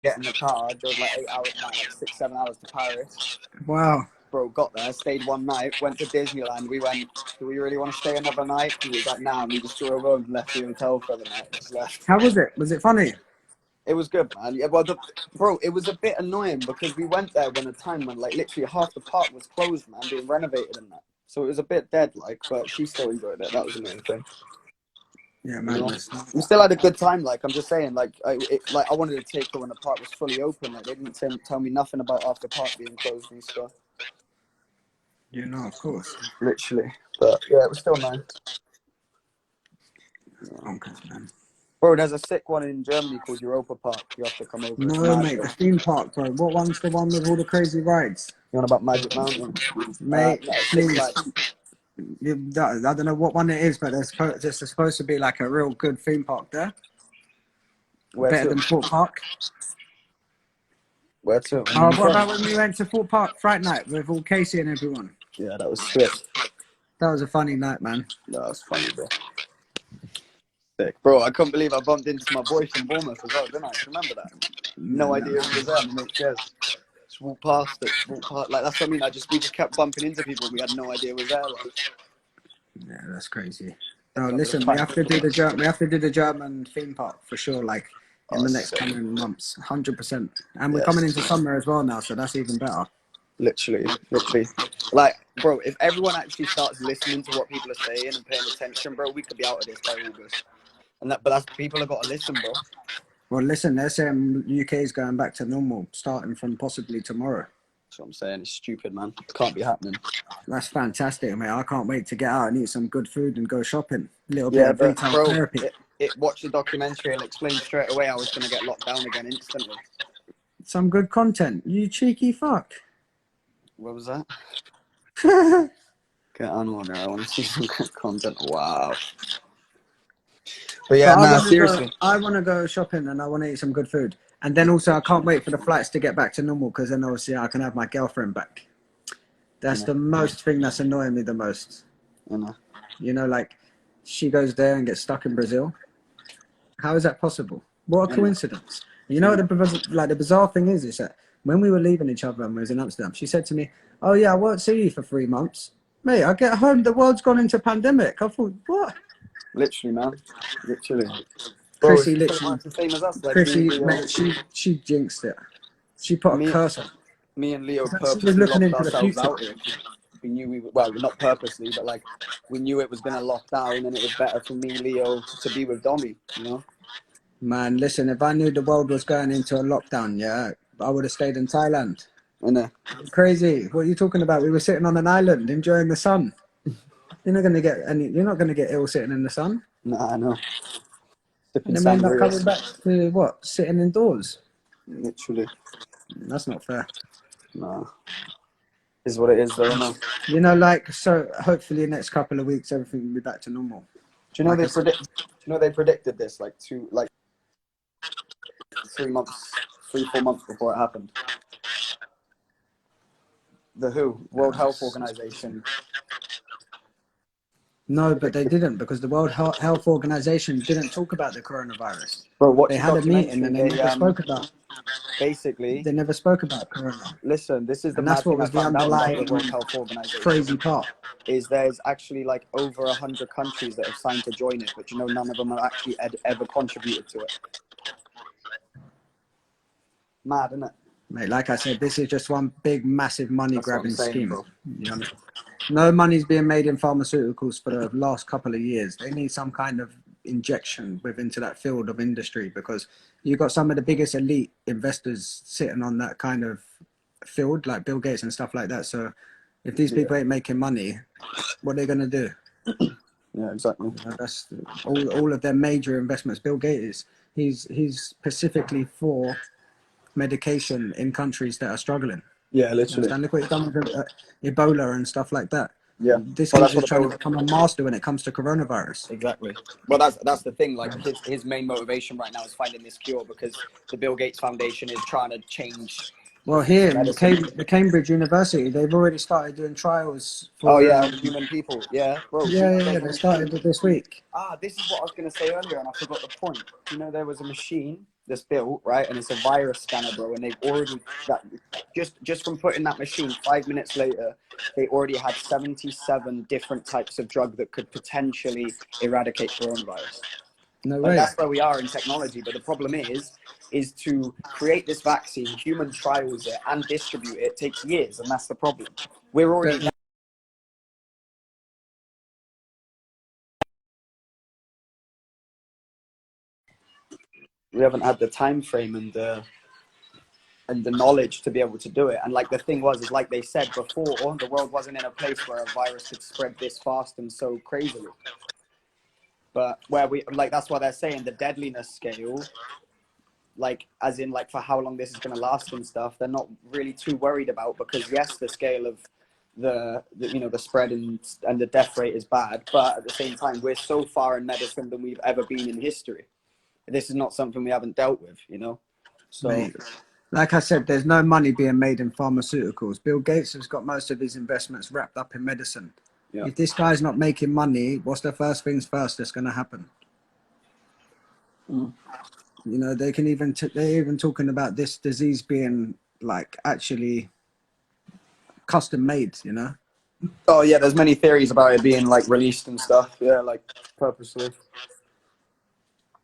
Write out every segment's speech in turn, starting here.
get in the car, drove like 8 hours, no, like 6, 7 hours to Paris. Wow. Bro, got there, stayed one night, went to Disneyland. We went, do we really want to stay another night? He was like, nah, and we just drove home and left the hotel for the night. Just left. How was it? Was it funny? It was good, man. Yeah, well, bro, it was a bit annoying because we went there when a time when like literally half the park was closed, man, being renovated and that. So it was a bit dead, like, but she still enjoyed it. That was the main thing. Yeah, You know? madness. We still had a good time. Like I'm just saying, like I wanted to take her when the park was fully open. Like they didn't tell me nothing about after park being closed and stuff. You know, of course. Literally, but yeah, it was still nice. Okay, man. Bro, there's a sick one in Germany called Europa Park. You have to come over. It's No, mad, mate, bro. the theme park, bro. What one's the one with all the crazy rides? You want about Magic Mountain? Mate, No, Six please. Flags. I don't know what one it is, but there's supposed to be like a real good theme park there. Where Better to? than Fort Park. Where to? Oh, what about when we went to Fort Park Fright Night with all Casey and everyone? Yeah, that was sick. That was a funny night, man. That was funny, bro. Sick. Bro, I couldn't believe I bumped into my boy from Bournemouth as well, didn't I? Remember that? No idea he was there. I'm like, yes. Just walked past it. Walked past. Like, that's what I mean. We just kept bumping into people. We had no idea was there. Like. Yeah, that's crazy. No, listen, we have to do the German theme park for sure. Like in the next coming months, 100%. And we're coming into summer as well now, so that's even better. Literally. Like, bro, if everyone actually starts listening to what people are saying and paying attention, bro, we could be out of this by August. But that's people have got to listen, bro. Well, listen, they're saying UK is going back to normal, starting from possibly tomorrow. That's what I'm saying. It's stupid, man. It can't be happening. That's fantastic, mate. I can't wait to get out and eat some good food and go shopping. A little bit of retail therapy. Watch the documentary. It'll explain straight away I was going to get locked down again instantly. Some good content. You cheeky fuck. What was that? Get on order. I want to see some good content. Wow. But yeah, seriously. I want to go shopping and I want to eat some good food. And then also, I can't wait for the flights to get back to normal because then obviously I can have my girlfriend back. That's the most thing that's annoying me the most. You know, like she goes there and gets stuck in Brazil. How is that possible? What a coincidence. You know, the bizarre thing is that when we were leaving each other and we was in Amsterdam, she said to me, "Oh yeah, I won't see you for 3 months." Mate, I get home, the world's gone into pandemic. I thought, what? Literally, man. Literally. Chrissy, literally. The same as us. Like Chrissy, mate, she jinxed it. She put a curse on. Me and Leo purposely locked ourselves out here. We knew not purposely, but like we knew it was gonna lock down, and it was better for me, Leo, to be with Domi. You know. Man, listen, if I knew the world was going into a lockdown, yeah, I would have stayed in Thailand. Crazy. What are you talking about? We were sitting on an island enjoying the sun. You're not gonna get ill sitting in the sun. Nah, I know. And then we end up coming back to what? Sitting indoors. Literally. That's not fair. Nah. Is what it is, though. No. You know, like, so hopefully next couple of weeks everything will be back to normal. Do you know they predicted this like 3 months, 4 months before it happened? The WHO, World Health Organization. No, but they didn't, because the World Health Organization didn't talk about the coronavirus. Bro, they had a meeting and they never spoke about. Basically, they never spoke about corona. Listen, this is the mad thing I found out about the World Health Organization. Crazy part is there's actually like over 100 countries that have signed to join it, but you know none of them have actually ever contributed to it. Mad, isn't it? Mate, like I said, this is just one big, massive money-grabbing scheme. You know? No money's being made in pharmaceuticals for the last couple of years. They need some kind of injection into that field of industry, because you've got some of the biggest elite investors sitting on that kind of field, like Bill Gates and stuff like that. So if these people ain't making money, what are they going to do? Yeah, exactly. You know, that's all of their major investments. Bill Gates, he's specifically for medication in countries that are struggling. Yeah, literally. Look what he's done with Ebola and stuff like that. Yeah, this guy's just trying to become a master when it comes to coronavirus. Exactly. Well, that's the thing. Like his main motivation right now is finding this cure, because the Bill Gates Foundation is trying to change Well, here in medicine. the Cambridge University, they've already started doing trials Oh for. yeah, on human people. Yeah, bro. Do you know Yeah. there's a They started machine? it this week. This is what I was going to say earlier, and I forgot the point. You know, there was a machine that's built, right, and it's a virus scanner, bro. And they've already that just from putting that machine, 5 minutes later, they already had 77 different types of drug that could potentially eradicate coronavirus. No Like way. that's where we are in technology. But the problem is to create this vaccine, human trials it, and distribute it takes years, and that's the problem. We're already But there. We haven't had the time frame and the knowledge to be able to do it. And like the thing is like they said before, the world wasn't in a place where a virus could spread this fast and so crazily. But where we like, that's why they're saying the deadliness scale, like as in like for how long this is going to last and stuff, they're not really too worried about, because yes, the scale of the you know, the spread and the death rate is bad, but at the same time, we're so far in medicine than we've ever been in history. This is not something we haven't dealt with, you know. So mate, like I said, there's no money being made in pharmaceuticals. Bill Gates has got most of his investments wrapped up in medicine. yeah. If this guy's not making money, what's the first things first that's going to happen? Mm. You know, they can even they're even talking about this disease being like actually custom made. You know. Oh yeah, there's many theories about it being like released and stuff. Yeah, like purposely.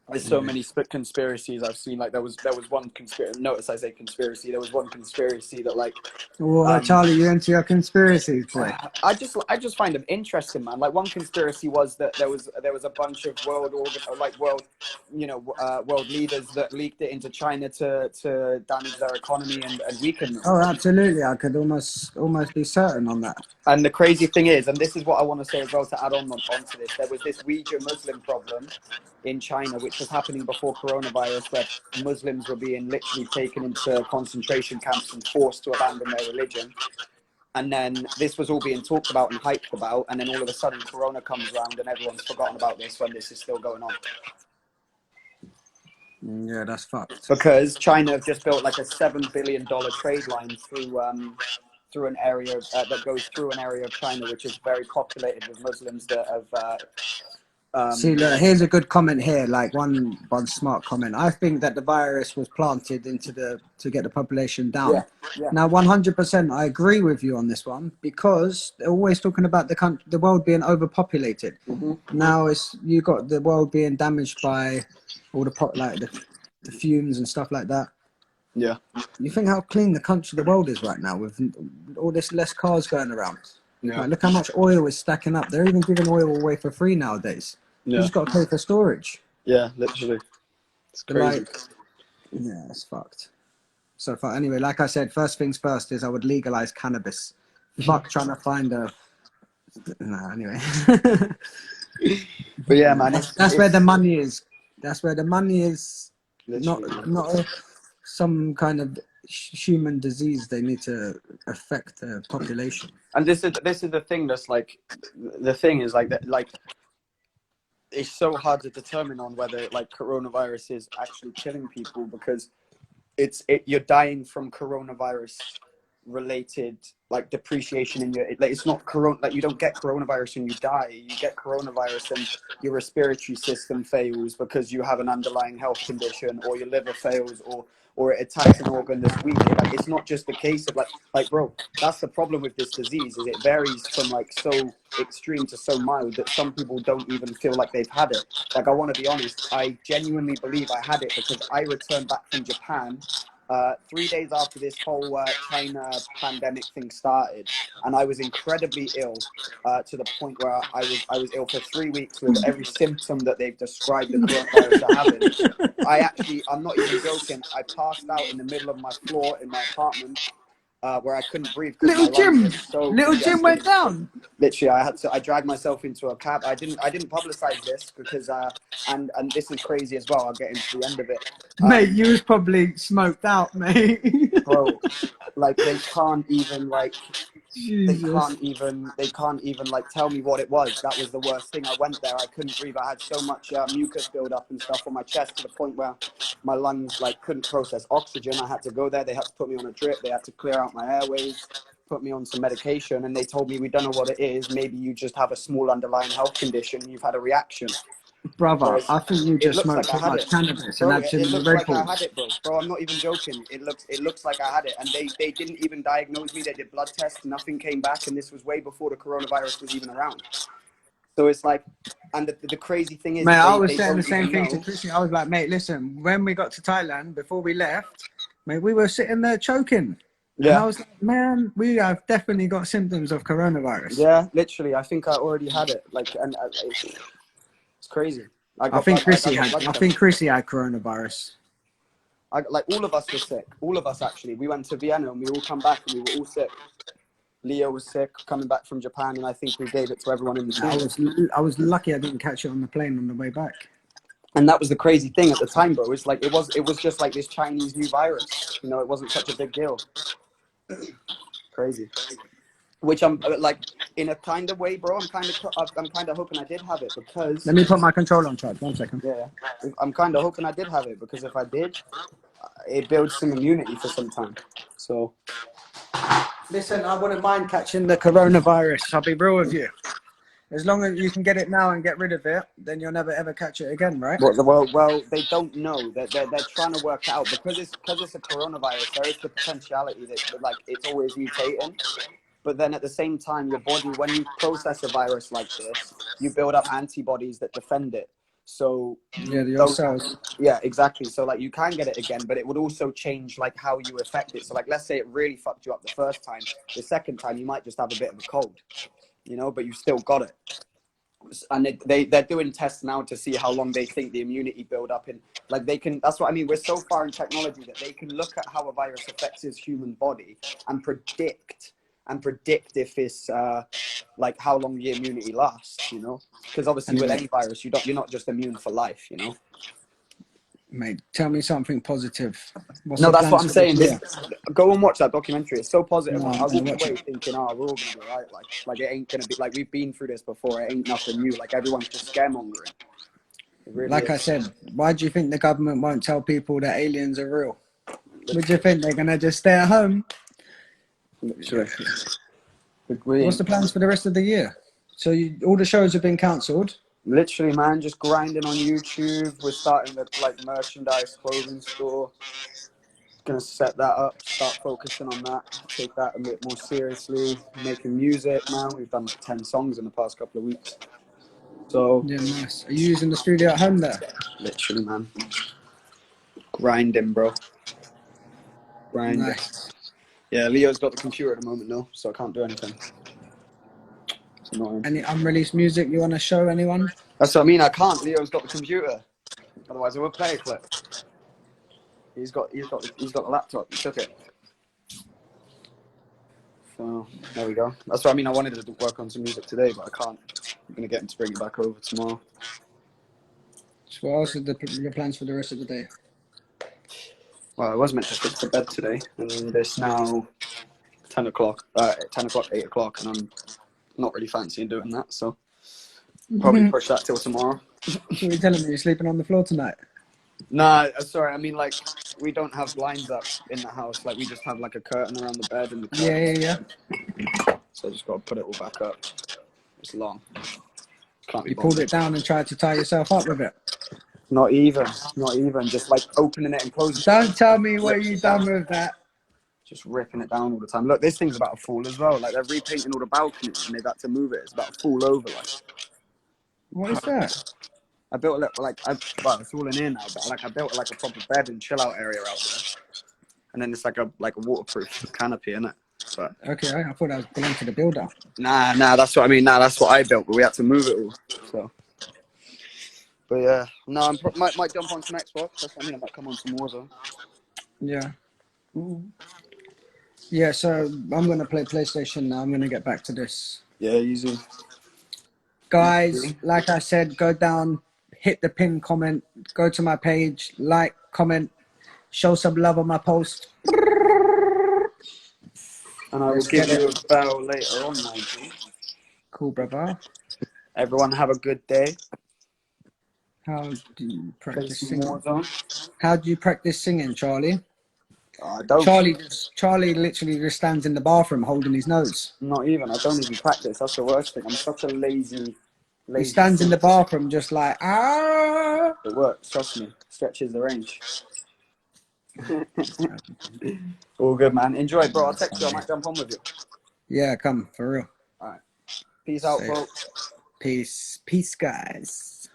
There's so many conspiracies I've seen. Like there was one conspiracy. Notice I say conspiracy. There was one conspiracy that like Well, um Charlie, you into your conspiracies, boy? I just find them interesting, man. Like one conspiracy was that there was a bunch of world leaders that leaked it into China to damage their economy and weaken them. Oh, absolutely. I could almost be certain on that. And the crazy thing is, and this is what I want to say as well to add onto this, there was this Uyghur Muslim problem in China, which was happening before coronavirus, where Muslims were being literally taken into concentration camps and forced to abandon their religion. And then this was all being talked about and hyped about, and then all of a sudden Corona comes around and everyone's forgotten about this when this is still going on. Yeah, that's fucked. Because China have just built like a $7 billion trade line through an area that goes through an area of China which is very populated with Muslims that have See, look, here's a good comment here. Like one smart comment. I think that the virus was planted into to get the population down. yeah. Now, 100%, I agree with you on this one, because they're always talking about the world being overpopulated. Now you got the world being damaged by all the fumes and stuff like that. Yeah. You think how clean the world is right now with all this less cars going around. Yeah. Like, look how much oil is stacking up. They're even giving oil away for free nowadays. You just got to pay for storage. Yeah, literally. It's crazy. Like, yeah, it's fucked. So far, anyway, like I said, first things first is I would legalize cannabis. Fuck trying to find a. Nah, anyway. But yeah, man, That's where the money is. That's where the money is. literally. Not some kind of human disease. They need to affect the population. And this is the thing that's like, the thing is like that, like it's so hard to determine on whether like coronavirus is actually killing people, because you're dying from coronavirus related like depreciation in your, like it's not corona, like you don't get coronavirus and you die. You get coronavirus and your respiratory system fails because you have an underlying health condition, or your liver fails, or it attacks an organ that's weak. Like it's not just the case of like bro, that's the problem with this disease, is it varies from like so extreme to so mild that some people don't even feel like they've had it. Like I want to be honest, I genuinely believe I had it because I returned back from Japan 3 days after this whole China pandemic thing started, and I was incredibly ill to the point where I was ill for 3 weeks with every symptom that they've described the coronavirus to having. I'm not even joking. I passed out in the middle of my floor in my apartment where I couldn't breathe because my lungs were so Little Jim went down. Literally, I dragged myself into a cab. I didn't publicize this because and this is crazy as well. I'll get into the end of it. Mate, you was probably smoked out, mate. Bro, like they can't even like They Jesus. can't even like tell me what it was. That was the worst thing. I went there, I couldn't breathe. I had so much mucus build up and stuff on my chest to the point where my lungs like couldn't process oxygen. I had to go there. They had to put me on a drip. They had to clear out my airways, put me on some medication, and they told me, we don't know what it is. Maybe you just have a small underlying health condition. You've had a reaction. Brother, Whereas I think you it just looks smoked like I too had much it. cannabis and Bro, had too it many looks Red like I had Bulls. it, bro. Bro, I'm not even joking. It looks like I had it. And they didn't even diagnose me. They did blood tests. Nothing came back. And this was way before the coronavirus was even around. So it's like, and the crazy thing is, Mate, I was they saying the don't same even thing to know. Chrissy. I was like, mate, listen, when we got to Thailand, before we left, mate, we were sitting there choking. And I Yeah. was like, man, we have definitely got symptoms of coronavirus. Yeah, literally. I think I already had it. Like, and it's crazy. I I got think blood, I Chrissy got had blood I tests. think Chrissy had coronavirus. Like, all of us were sick. All of us, actually. We went to Vienna and we all come back and we were all sick. Leo was sick coming back from Japan, and I think we gave it to everyone in the team. I was lucky I didn't catch it on the plane on the way back. And that was the crazy thing at the time, bro. It's like it was just like this Chinese new virus. You know, it wasn't such a big deal. Crazy. Which I'm like, in a kind of way, bro. I'm kind of hoping I did have it because, Let me put my controller on charge. 1 second. yeah, I'm kind of hoping I did have it because if I did, it builds some immunity for some time. So Listen, I wouldn't mind catching the coronavirus. I'll be real with you. As long as you can get it now and get rid of it, then you'll never ever catch it again, right? well, they don't know. They're trying to work out because it's a coronavirus. There is the potentiality that like it's always mutating. But then at the same time, your body, when you process a virus like this, you build up antibodies that defend it. So Yeah, you your don't. cells. Yeah, exactly. So like you can get it again, but it would also change like how you affect it. So like, let's say it really fucked you up the first time. The second time, you might just have a bit of a cold, you know, but you still got it. And they're doing tests now to see how long they think the immunity build up in. Like they can. That's what I mean. We're so far in technology that they can look at how a virus affects his human body and predict if it's like how long the immunity lasts, you know, because obviously with Anyway, any virus you're not just immune for life, you know. mate, tell me something positive. What's No, the that's what plans I'm for this saying. year? Go and watch that documentary. It's so positive. No, I I'm gonna walked watch away it. thinking, oh, we're all gonna be all right. Like it ain't gonna be like we've been through this before. It ain't nothing new. Like everyone's just scaremongering. It really Like I is. said, why do you think the government won't tell people that aliens are real? Would you Literally. think they're gonna just stay at home? Literally. What's the plans for the rest of the year? So all the shows have been cancelled. Literally, man, just grinding on YouTube. We're starting the like merchandise clothing store. Gonna set that up, start focusing on that, take that a bit more seriously, making music, man. We've done like 10 songs in the past couple of weeks. So Yeah, nice. Are you using the studio at home there? literally, man, grinding, bro. Grinding. Nice. Yeah, Leo's got the computer at the moment though, so I can't do anything. It's annoying. Any unreleased music you want to show anyone? That's what I mean. I can't. Leo's got the computer. Otherwise I would play a clip. He's got the laptop. He took it. So there we go. That's what I mean. I wanted to work on some music today, but I can't. I'm gonna get him to bring it back over tomorrow. So what else are your plans for the rest of the day? Well, I was meant to fix the bed today, and it's now 10 o'clock, 8 o'clock, and I'm not really fancying doing that, so probably push that till tomorrow. So you're telling me you're sleeping on the floor tonight? Nah, sorry, I mean, like, we don't have blinds up in the house, like, we just have, like, a curtain around the bed and the curtain. Yeah. So I just got to put it all back up. It's long. Can't be You pulled bothered. it down and tried to tie yourself up with it. Not even, just, like, opening it and closing it. Don't tell me what Ripping you it down. done with that. Just ripping it down all the time. Look, this thing's about to fall as well. Like, they're repainting all the balconies, and they've had to move it. It's about to fall over, like. What is that? I built well, it's all in here now, but like I built like a proper bed and chill out area out there, and then it's like a waterproof canopy in it. But Okay, I thought that belonged to the builder. nah, that's what I mean. Nah, that's what I built, but we had to move it all. So, but yeah, no, might jump on some Xbox. That's what I mean. I might come on some Warzone. Yeah. Yeah, so I'm going to play PlayStation now. I'm going to get back to this. Yeah, easy. Guys, like I said, go down, hit the pin comment, go to my page, like, comment, show some love on my post. And I will Let's give get you it. a bell later on, 90. Cool, brother. Everyone have a good day. How do you Play practice some singing? Warzone. How do you practice singing, Charlie? I don't. Charlie literally just stands in the bathroom holding his nose. Not even. I don't even practice. That's the worst thing. I'm such a lazy He stands in the bathroom just like, ah. It works, trust me. Stretches the range. All good, man. Enjoy, bro. I'll text you. I might jump on with you. Yeah, come, for real. All right. Peace out, folks. Peace. Peace, guys.